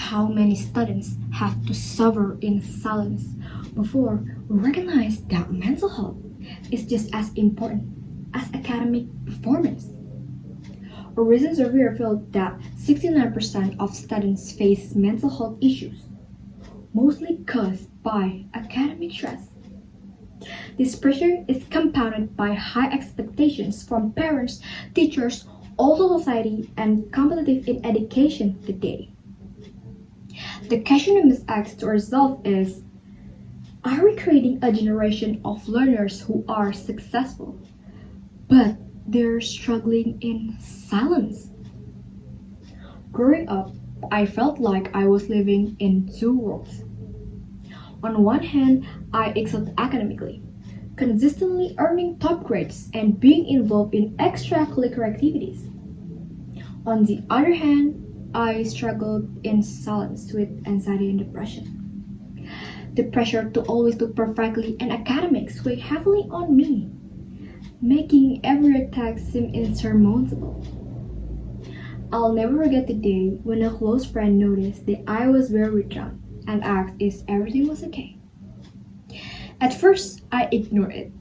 how many students have to suffer in silence before we recognize that mental health is just as important as academic performance. A recent survey revealed that 69% of students face mental health issues, mostly caused by academic stress. This pressure is compounded by high expectations from parents, teachers, also society, and competitive in education today. The question we must ask to ourselves is, are we creating a generation of learners who are successful, but they're struggling in silence? Growing up, I felt like I was living in two worlds. On one hand, I excelled academically, consistently earning top grades and being involved in extracurricular activities. On the other hand, I struggled in silence with anxiety and depression. The pressure to always do perfectly in academics weighed heavily on me, making every attack seem insurmountable. I'll never forget the day when a close friend noticed that I was very withdrawn and asked if everything was okay. At first, I ignored it,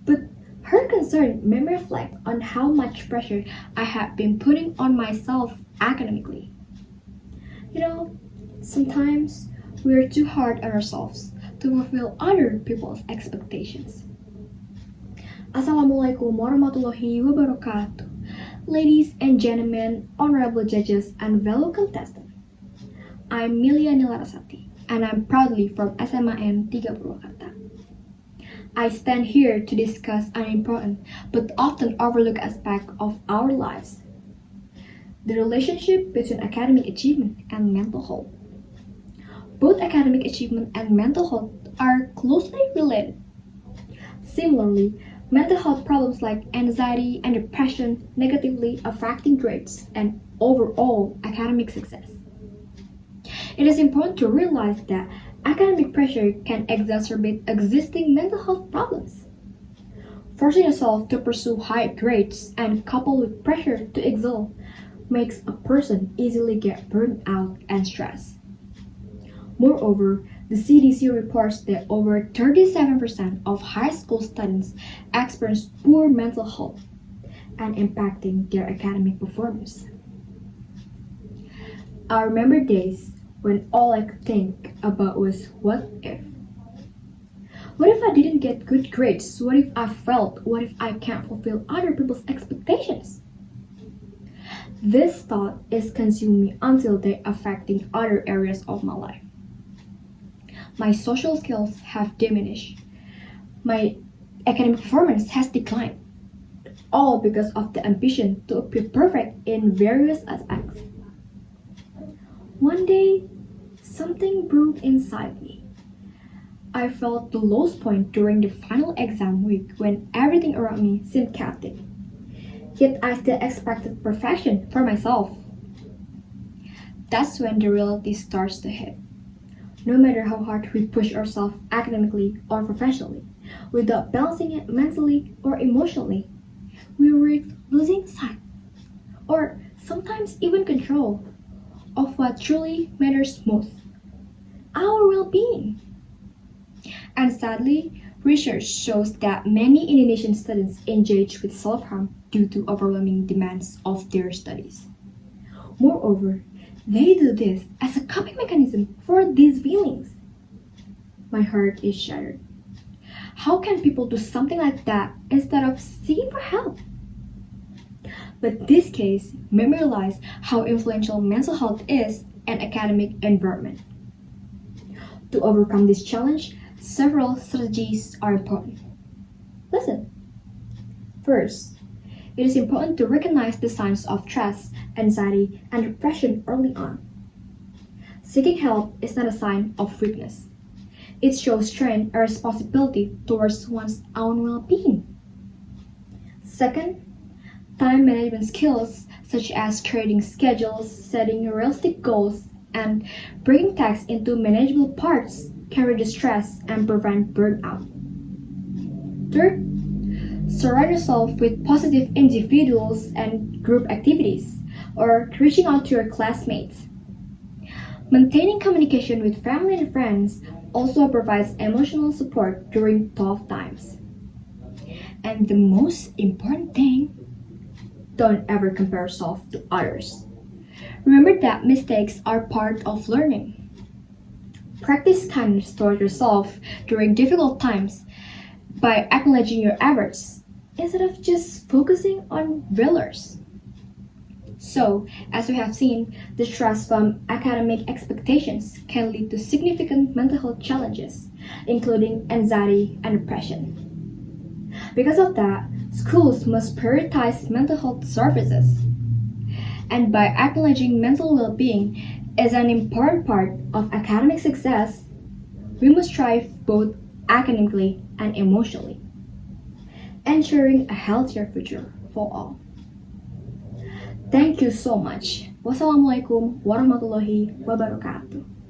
but her concern made me reflect on how much pressure I had been putting on myself academically. Sometimes we are too hard on ourselves to fulfill other people's expectations. Assalamualaikum warahmatullahi wabarakatuh. Ladies and gentlemen, honorable judges, and fellow contestants. I'm Miliani Larasati, and I'm proudly from SMAN 3 Purwakarta. I stand here to discuss an important but often overlooked aspect of our lives: the relationship between academic achievement and mental health. Both academic achievement and mental health are closely related. Similarly, mental health problems like anxiety and depression negatively affecting grades and overall academic success. It is important to realize that academic pressure can exacerbate existing mental health problems. Forcing yourself to pursue high grades and coupled with pressure to excel makes a person easily get burned out and stressed. Moreover, the CDC reports that over 37% of high school students experience poor mental health and impacting their academic performance. I remember days when all I could think about was what if? What if I didn't get good grades? What if I failed? What if I can't fulfill other people's expectations? This thought is consuming me until they affecting other areas of my life. My social skills have diminished. My academic performance has declined, all because of the ambition to appear perfect in various aspects. One day, something broke inside me. I felt the lowest point during the final exam week when everything around me seemed chaotic. Yet I still expected perfection for myself. That's when the reality starts to hit. No matter how hard we push ourselves academically or professionally, without balancing it mentally or emotionally, we risk losing sight, or sometimes even control, of what truly matters most: our well-being. And sadly, research shows that many Indonesian students engage with self-harm due to overwhelming demands of their studies. Moreover, they do this as a coping mechanism for these feelings. My heart is shattered. How can people do something like that instead of seeking for help? But this case made me realize how influential mental health is in academic environment. To overcome this challenge, several strategies are important. Listen. First, it is important to recognize the signs of stress, anxiety, and depression early on. Seeking help is not a sign of weakness. It shows strength and responsibility towards one's own well-being. Second, time management skills such as creating schedules, setting realistic goals, and breaking tasks into manageable parts can reduce stress and prevent burnout. Third, surround yourself with positive individuals and group activities, or reaching out to your classmates. Maintaining communication with family and friends also provides emotional support during tough times. And the most important thing, don't ever compare yourself to others. Remember that mistakes are part of learning. Practice kindness toward yourself during difficult times by acknowledging your efforts instead of just focusing on failures. So, as we have seen, the stress from academic expectations can lead to significant mental health challenges, including anxiety and depression. Because of that, schools must prioritize mental health services. And by acknowledging mental well being as an important part of academic success, we must strive both academically and emotionally, ensuring a healthier future for all. Thank you so much. Wassalamualaikum warahmatullahi wabarakatuh.